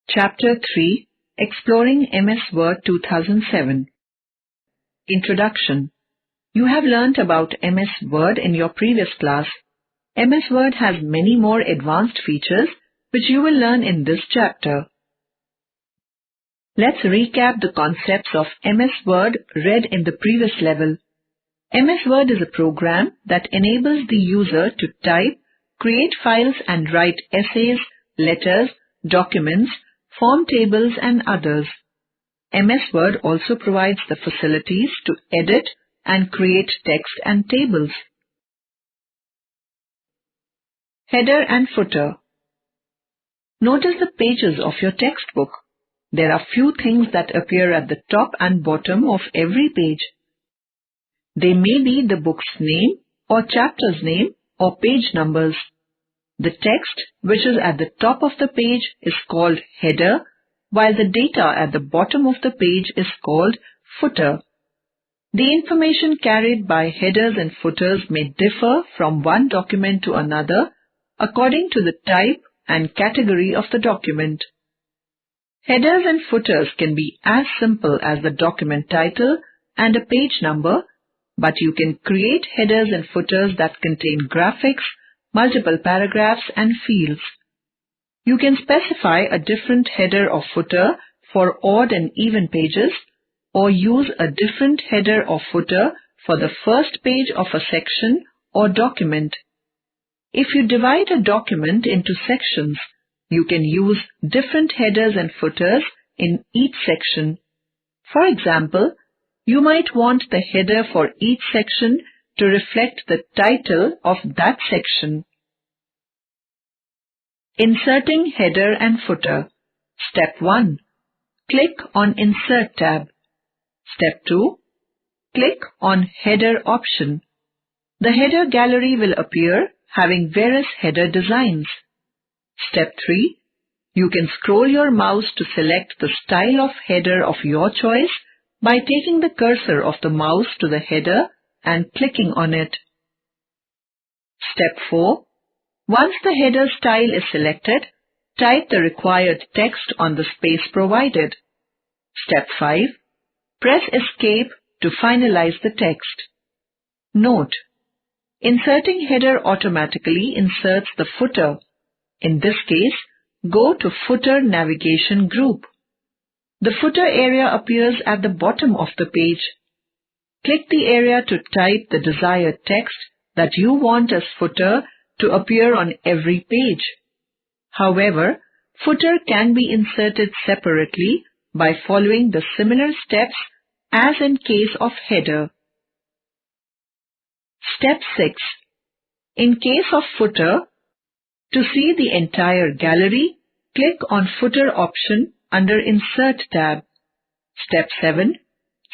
Chapter 3, Exploring MS Word 2007. Introduction. You have learnt about MS Word in your previous class. MS Word has many more advanced features which you will learn in this chapter. Let's recap the concepts of MS Word read in the previous level. MS Word is a program that enables the user to type, create files and write essays, letters, documents, form tables and others. MS Word also provides the facilities to edit and create text and tables. Header and footer. Notice the pages of your textbook. There are few things that appear at the top and bottom of every page. They may be the book's name or chapter's name or page numbers. The text, which is at the top of the page, is called header, while the data at the bottom of the page is called footer. The information carried by headers and footers may differ from one document to another according to the type and category of the document. Headers and footers can be as simple as the document title and a page number, but you can create headers and footers that contain graphics, multiple paragraphs and fields. You can specify a different header or footer for odd and even pages, or use a different header or footer for the first page of a section or document. If you divide a document into sections, you can use different headers and footers in each section. For example, you might want the header for each section to reflect the title of that section. Inserting header and footer. Step 1. Click on Insert tab. Step 2. Click on Header option. The header gallery will appear having various header designs. Step 3. You can scroll your mouse to select the style of header of your choice by taking the cursor of the mouse to the header and clicking on it. Step 4. Once the header style is selected, type the required text on the space provided. Step 5. Press Escape to finalize the text. Note: inserting header automatically inserts the footer. In this case, go to Footer Navigation Group. The footer area appears at the bottom of the page. Click the area to type the desired text that you want as footer to appear on every page. However, footer can be inserted separately by following the similar steps as in case of header. Step 6. In case of footer, to see the entire gallery, click on Footer option under Insert tab. Step 7.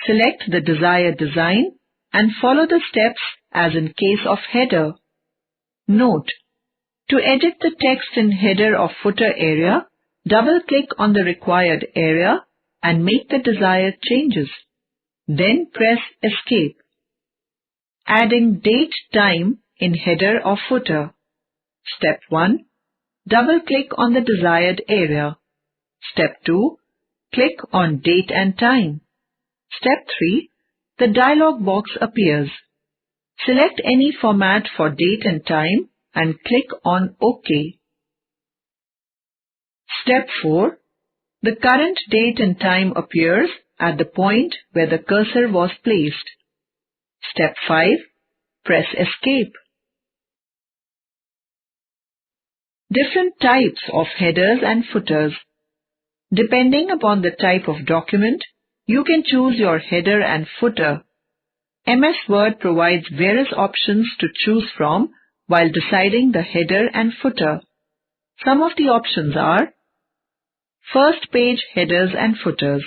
Select the desired design and follow the steps as in case of header. Note: to edit the text in header or footer area, double-click on the required area and make the desired changes. Then press Escape. Adding date/time in header or footer. Step 1. Double-click on the desired area. Step 2. Click on Date and Time. Step 3. The dialog box appears. Select any format for date and time and click on OK. Step 4. The current date and time appears at the point where the cursor was placed. Step 5. Press Escape. Different types of headers and footers. Depending upon the type of document, you can choose your header and footer. MS Word provides various options to choose from while deciding the header and footer. Some of the options are: first page headers and footers.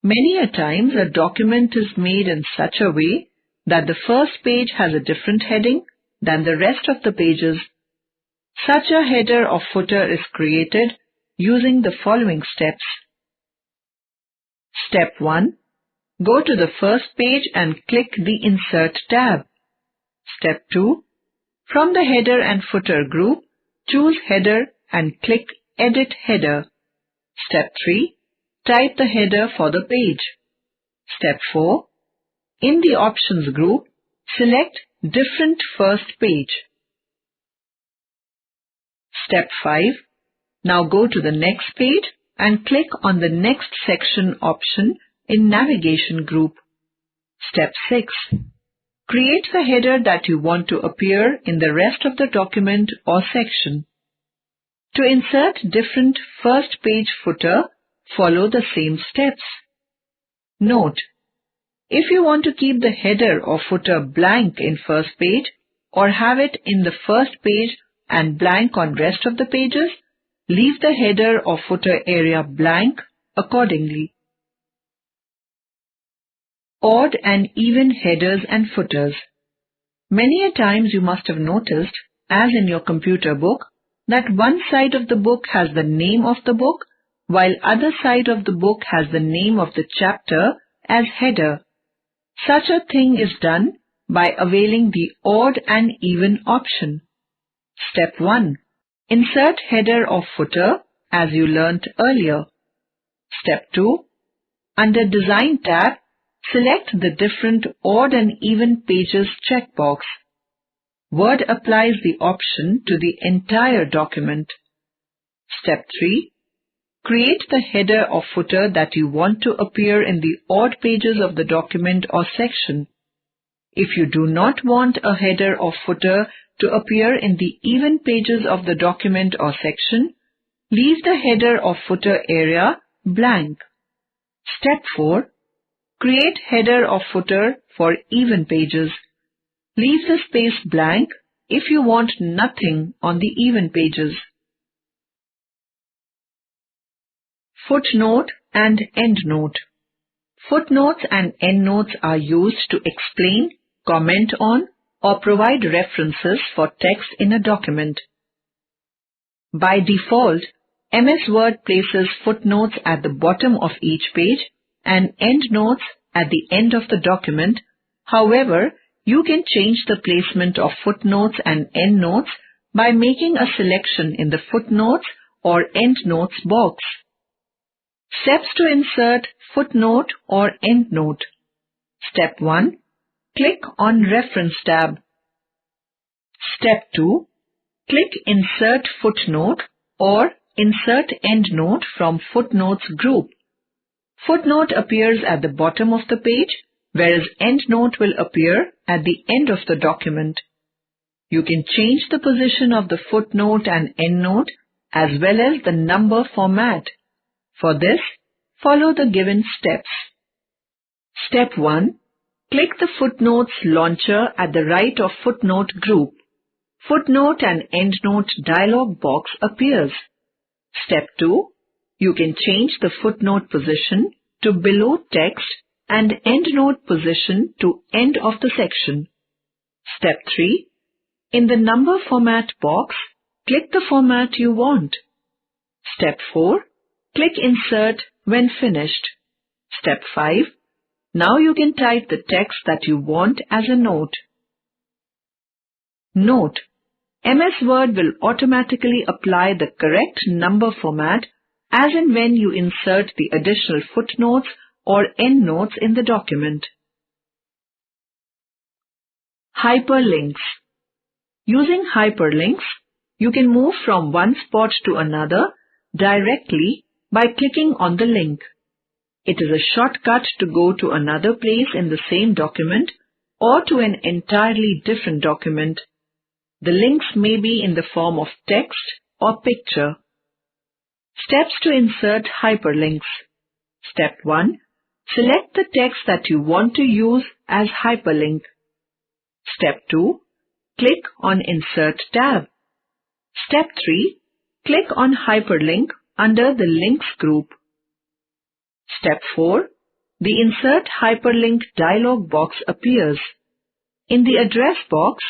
Many a times a document is made in such a way that the first page has a different heading than the rest of the pages. Such a header or footer is created using the following steps. Step 1. Go to the first page and click the Insert tab. Step 2. From the header and footer group, choose Header and click Edit Header. Step 3. Type the header for the page. Step 4. In the Options group, select Different First Page. Step 5. Now go to the next page and click on the Next Section option in Navigation group. Step 6. Create the header that you want to appear in the rest of the document or section. To insert different first page footer, follow the same steps. Note: if you want to keep the header or footer blank in first page or have it in the first page and blank on rest of the pages, leave the header or footer area blank accordingly. Odd and even headers and footers. Many a times you must have noticed, as in your computer book, that one side of the book has the name of the book, while other side of the book has the name of the chapter as header. Such a thing is done by availing the odd and even option. Step 1. Insert header or footer as you learnt earlier. Step 2. Under Design tab, select the different odd and even pages checkbox. Word applies the option to the entire document. Step 3. Create the header or footer that you want to appear in the odd pages of the document or section. If you do not want a header or footer to appear in the even pages of the document or section, leave the header or footer area blank. Step 4. Create header or footer for even pages. Leave the space blank if you want nothing on the even pages. Footnote and Endnote. Footnotes and endnotes are used to explain, comment on, or provide references for text in a document. By default, MS Word places footnotes at the bottom of each page and endnotes at the end of the document. However, you can change the placement of footnotes and endnotes by making a selection in the Footnotes or Endnotes box. Steps to insert footnote or endnote. Step 1. Click on Reference tab. Step 2. Click Insert Footnote or Insert Endnote from Footnotes group. Footnote appears at the bottom of the page, whereas endnote will appear at the end of the document. You can change the position of the footnote and endnote as well as the number format. For this, follow the given steps. Step 1. Click the Footnotes launcher at the right of Footnote group. Footnote and Endnote dialog box appears. Step 2. You can change the footnote position to below text and endnote position to end of the section. Step 3. In the number format box, click the format you want. Step 4. Click Insert when finished. Step 5. Now you can type the text that you want as a note. Note: MS Word will automatically apply the correct number format as and when you insert the additional footnotes or endnotes in the document. Hyperlinks. Using hyperlinks, you can move from one spot to another directly by clicking on the link. It is a shortcut to go to another place in the same document or to an entirely different document. The links may be in the form of text or picture. Steps to insert hyperlinks. Step 1. Select the text that you want to use as hyperlink. Step 2. Click on Insert tab. Step 3. Click on Hyperlink under the Links group. Step 4. The Insert Hyperlink dialog box appears. In the address box,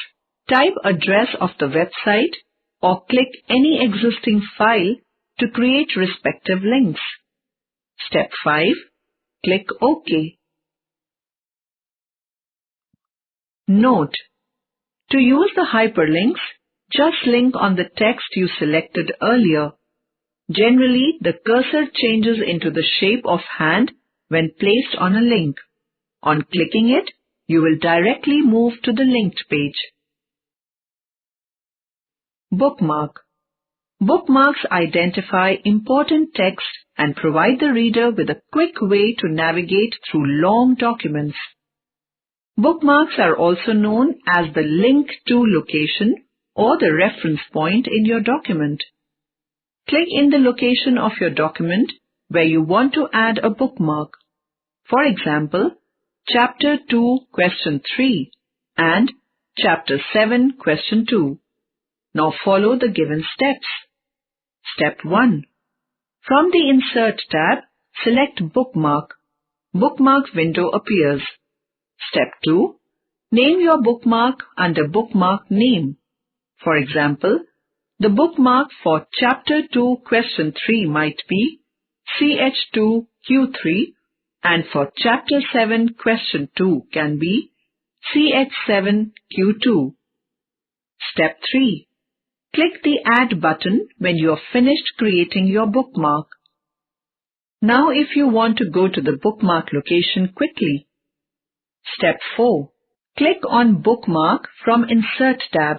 type address of the website or click any existing file to create respective links. Step 5. Click OK. Note: to use the hyperlinks, just link on the text you selected earlier. Generally, the cursor changes into the shape of hand when placed on a link. On clicking it, you will directly move to the linked page. Bookmark. Bookmarks identify important text and provide the reader with a quick way to navigate through long documents. Bookmarks are also known as the link to location or the reference point in your document. Click in the location of your document where you want to add a bookmark. For example, Chapter 2, Question 3 and Chapter 7, Question 2. Now follow the given steps. Step 1. From the Insert tab, select Bookmark. Bookmark window appears. Step 2. Name your bookmark under Bookmark Name. For example, the bookmark for Chapter 2, Question 3 might be CH2Q3 and for Chapter 7, Question 2 can be CH7Q2. Step 3. Click the Add button when you are finished creating your bookmark. Now if you want to go to the bookmark location quickly. Step 4. Click on Bookmark from Insert tab.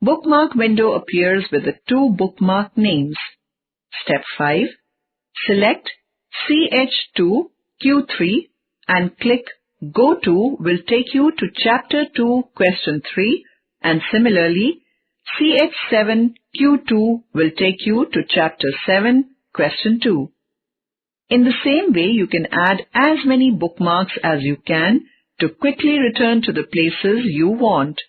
Bookmark window appears with the two bookmark names. Step 5. Select CH2Q3 and click Go To will take you to Chapter 2, Question 3 and similarly CH7Q2 will take you to Chapter 7, Question 2. In the same way, you can add as many bookmarks as you can to quickly return to the places you want.